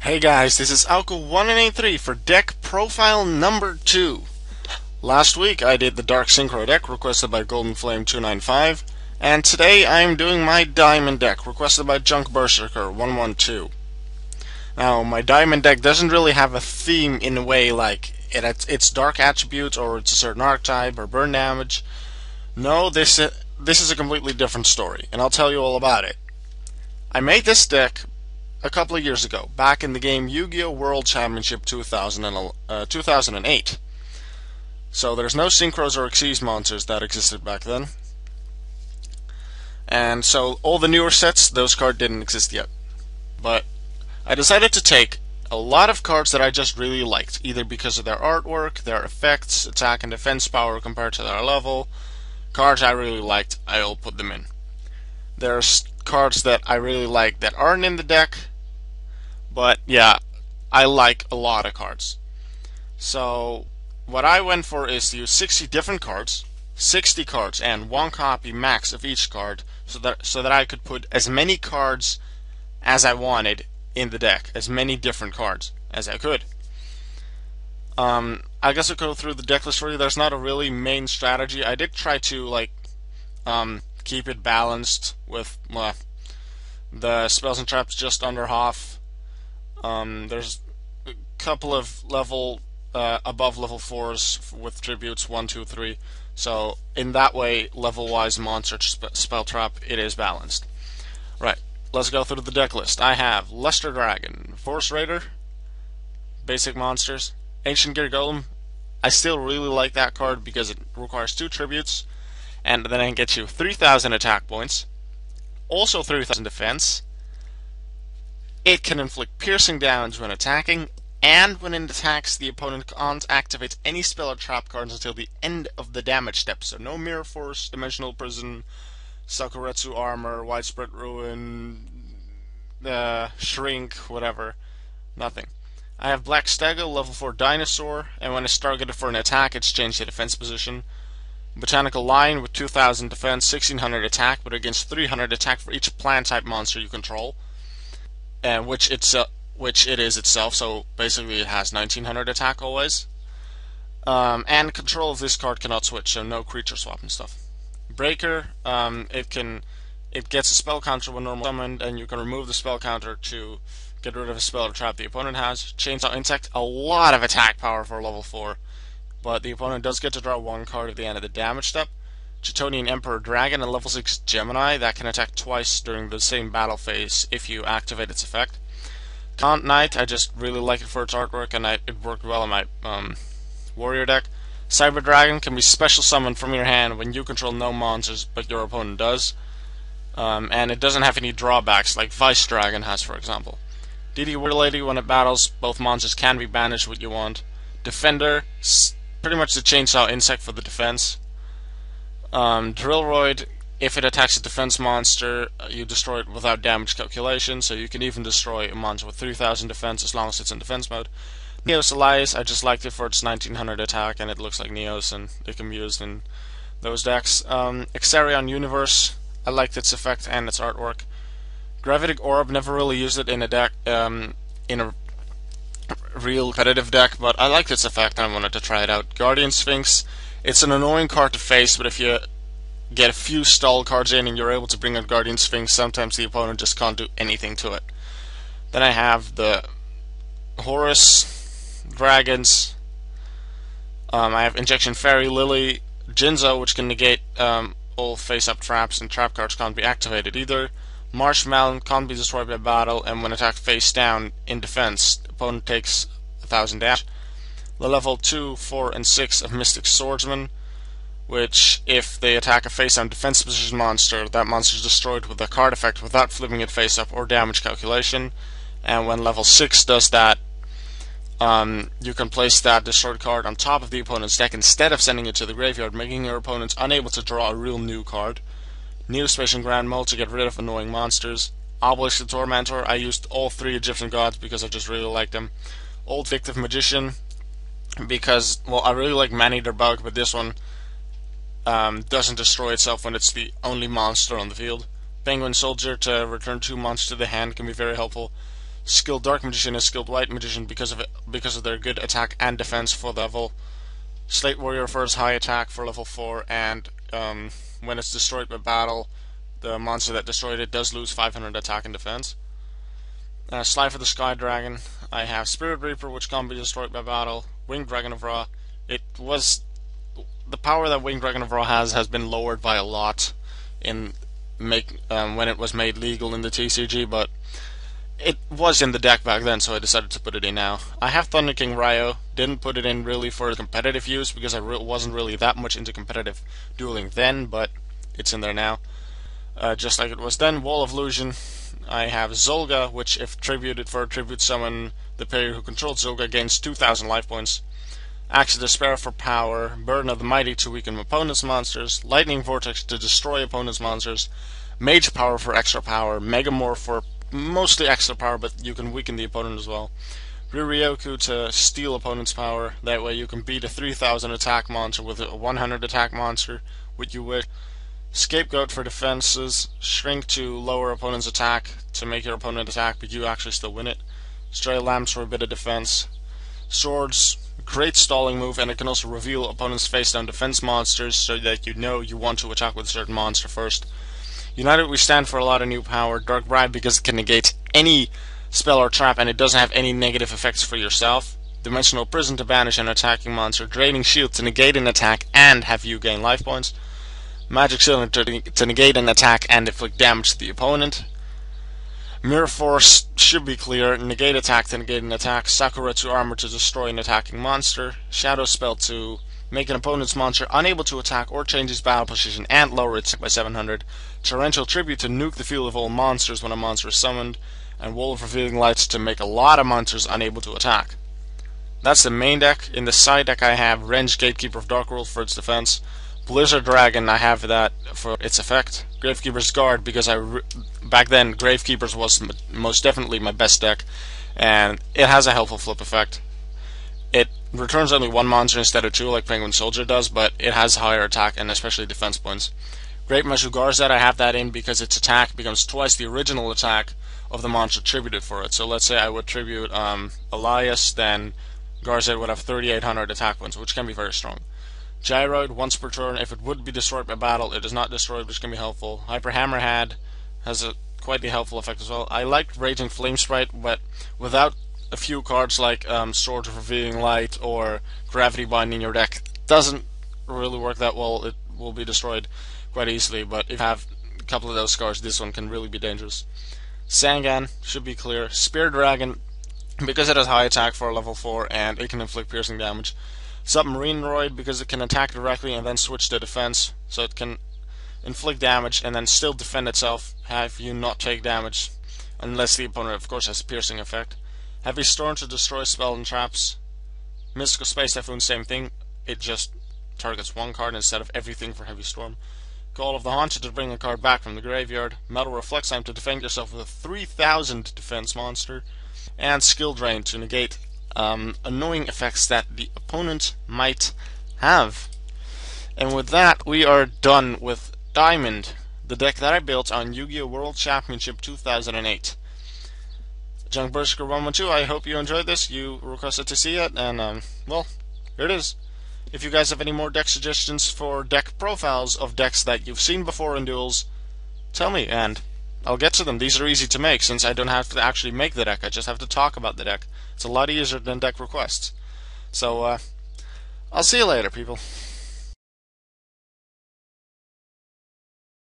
Hey guys, this is Alko1983 for deck profile number 2. Last week I did the Dark Synchro deck requested by Golden Flame 295, and today I am doing my Diamond deck requested by junkberserker112. Now, my Diamond deck doesn't really have a theme in a way like it's dark attributes or it's a certain archetype or burn damage. No, this is a completely different story, and I'll tell you all about it. I made this deck a couple of years ago, back in the game Yu-Gi-Oh! World Championship 2008. So there's no Synchros or Xyz monsters that existed back then. And so all the newer sets, those cards didn't exist yet. But I decided to take a lot of cards that I just really liked, either because of their artwork, their effects, attack and defense power compared to their level. Cards I really liked, I'll put them in. There's cards that I really like that aren't in the deck, but yeah, I like a lot of cards. So what I went for is to use 60 different cards, 60 cards, and one copy max of each card, so that I could put as many cards as I wanted in the deck, as many different cards as I could. I guess I'll go through the deck list for you. There's not a really main strategy. I did try to keep it balanced with the spells and traps just under half. There's a couple of above level 4s with tributes 1, 2, 3. So in that way, level-wise monster spell trap, it is balanced. Right, let's go through the deck list. I have Luster Dragon, Vorse Raider, basic monsters, Ancient Gear Golem. I still really like that card because it requires 2 tributes, and then I can get you 3,000 attack points, also 3,000 defense. It can inflict piercing damage when attacking, and when it attacks, the opponent can't activate any spell or trap cards until the end of the damage step. So no Mirror Force, Dimensional Prison, Sakuretsu Armor, Widespread Ruin, Shrink, whatever. Nothing. I have Black Stego, level 4 Dinosaur, and when it's targeted for an attack, it's changed the defense position. Botanical Lion with 2,000 defense, 1,600 attack, but against 300 attack for each plant-type monster you control. Which it is itself, so basically it has 1900 attack always. And control of this card cannot switch, so no creature swap and stuff. Breaker, it gets a spell counter when normal summoned, and you can remove the spell counter to get rid of a spell or trap the opponent has. Chainsaw Insect, a lot of attack power for level 4, but the opponent does get to draw 1 card at the end of the damage step. Chthonian Emperor Dragon, a level 6 Gemini that can attack twice during the same battle phase if you activate its effect. Count Knight, I just really like it for its artwork, and it worked well in my warrior deck. Cyber Dragon can be special summoned from your hand when you control no monsters, but your opponent does. And it doesn't have any drawbacks like Vice Dragon has, for example. DD Warrior Lady, when it battles, both monsters can be banished what you want. Defender, pretty much the Chainsaw Insect for the defense. Drillroid, if it attacks a defense monster, you destroy it without damage calculation, so you can even destroy a monster with 3,000 defense as long as it's in defense mode. Neos Alius, I just liked it for its 1900 attack, and it looks like Neos, and it can be used in those decks. Exarion Universe, I liked its effect and its artwork. Gravitic Orb, never really used it in a deck, in a real competitive deck, but I liked its effect and I wanted to try it out. Guardian Sphinx, it's an annoying card to face, but if you get a few stall cards in and you're able to bring out Guardian Sphinx, sometimes the opponent just can't do anything to it. Then I have the Horus Dragons. I have Injection Fairy Lily, Jinzo, which can negate all face-up traps, and trap cards can't be activated either. Marshmallon can't be destroyed by battle, and when attacked face down in defense, the opponent takes 1,000 damage. The level 2, 4, and 6 of Mystic Swordsman, which, if they attack a face-down defense position monster, that monster is destroyed with a card effect without flipping it face-up or damage calculation. And when level 6 does that, you can place that destroyed card on top of the opponent's deck instead of sending it to the graveyard, making your opponents unable to draw a real new card. Neo-Spacian Grand Mode to get rid of annoying monsters. Obelisk the Tormentor, I used all 3 Egyptian gods because I just really liked them. Old Vindictive Magician, because, well, I really like Man-Eater Bug, but this one doesn't destroy itself when it's the only monster on the field. Penguin Soldier to return 2 monsters to the hand can be very helpful. Skilled Dark Magician is skilled White Magician because of their good attack and defense for level. Slate Warrior refers high attack for level 4, and when it's destroyed by battle, the monster that destroyed it does lose 500 attack and defense. Sly for the Sky Dragon, I have Spirit Reaper, which can't be destroyed by battle. Winged Dragon of Ra. The power that Winged Dragon of Ra has been lowered by a lot in when it was made legal in the TCG, but it was in the deck back then, so I decided to put it in now. I have Thunder King Ryo. Didn't put it in really for competitive use because I wasn't really that much into competitive dueling then, but it's in there now. Just like it was then. Wall of Illusion. I have Zolga, which if tributed for a tribute summon, the player who controls Zolga gains 2,000 life points. Axe of Despair for power. Burden of the Mighty to weaken opponent's monsters. Lightning Vortex to destroy opponent's monsters. Mage Power for extra power. Megamorph for mostly extra power, but you can weaken the opponent as well. Riryoku to steal opponent's power. That way you can beat a 3,000 attack monster with a 100 attack monster, which you would. Scapegoat for defenses. Shrink to lower opponent's attack to make your opponent attack, but you actually still win it. Stray Lamps for a bit of defense. Swords, great stalling move, and it can also reveal opponent's face down defense monsters so that you know you want to attack with a certain monster first. United we stand for a lot of new power. Dark Bribe because it can negate any spell or trap and it doesn't have any negative effects for yourself. Dimensional Prison to banish an attacking monster. Draining Shield to negate an attack and have you gain life points. Magic Cylinder to negate an attack and inflict damage to the opponent. Mirror Force should be clear. Negate attack to negate an attack. Sakura to armor to destroy an attacking monster. Shadow Spell to make an opponent's monster unable to attack or change its battle position and lower its by 700. Torrential Tribute to nuke the field of all monsters when a monster is summoned. And Wall of Revealing Lights to make a lot of monsters unable to attack. That's the main deck. In the side deck I have Renge, Gatekeeper of Dark World for its defense. Blizzard Dragon, I have that for its effect. Gravekeeper's Guard, because back then Gravekeepers was most definitely my best deck, and it has a helpful flip effect. It returns only one monster instead of two, like Penguin Soldier does, but it has higher attack and especially defense points. Great Meshu Garzet, I have that in because its attack becomes twice the original attack of the monster tributed for it. So let's say I would tribute Alius, then Garzet would have 3,800 attack points, which can be very strong. Gyroid, once per turn, if it would be destroyed by battle, it is not destroyed, which can be helpful. Hyper Hammerhead has a quite the helpful effect as well. I like Raging Flame Sprite, but without a few cards like Sword of Revealing Light or Gravity Bind in your deck, doesn't really work that well. It will be destroyed quite easily, but if you have a couple of those cards, this one can really be dangerous. Sangan should be clear. Spear Dragon, because it has high attack for level 4 and it can inflict piercing damage. Submarine Droid, because it can attack directly and then switch to defense, so it can inflict damage and then still defend itself, have you not take damage, unless the opponent of course has a piercing effect. Heavy Storm to destroy spell and traps. Mystical Space Typhoon, same thing, it just targets one card instead of everything for Heavy Storm. Call of the Haunted to bring a card back from the graveyard. Metal Reflex Time to defend yourself with a 3,000 defense monster. And Skill Drain to negate annoying effects that the opponent might have. And with that, we are done with Diamond, the deck that I built on Yu-Gi-Oh! World Championship 2008. junkberserker112, I hope you enjoyed this. You requested to see it, and well, here it is. If you guys have any more deck suggestions for deck profiles of decks that you've seen before in duels, tell me, and I'll get to them. These are easy to make since I don't have to actually make the deck. I just have to talk about the deck. It's a lot easier than deck requests. So, I'll see you later, people.